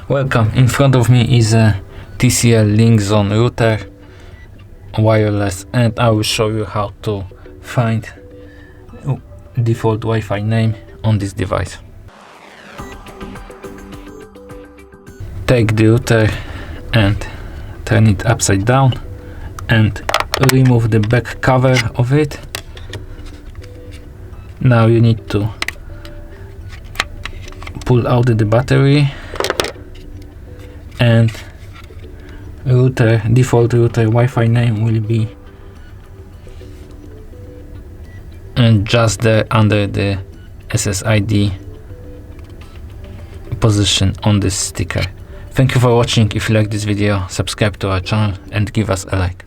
Welcome. In front of me is a TCL LinkZone router, wireless, and I will show you how to find default Wi-Fi name on this device. Take the router and turn it upside down and remove the back cover of it. Now you need to pull out the battery, and default router Wi-Fi name will be just there under the SSID position on this sticker. Thank you for watching. If you like this video, subscribe to our channel and give us a like.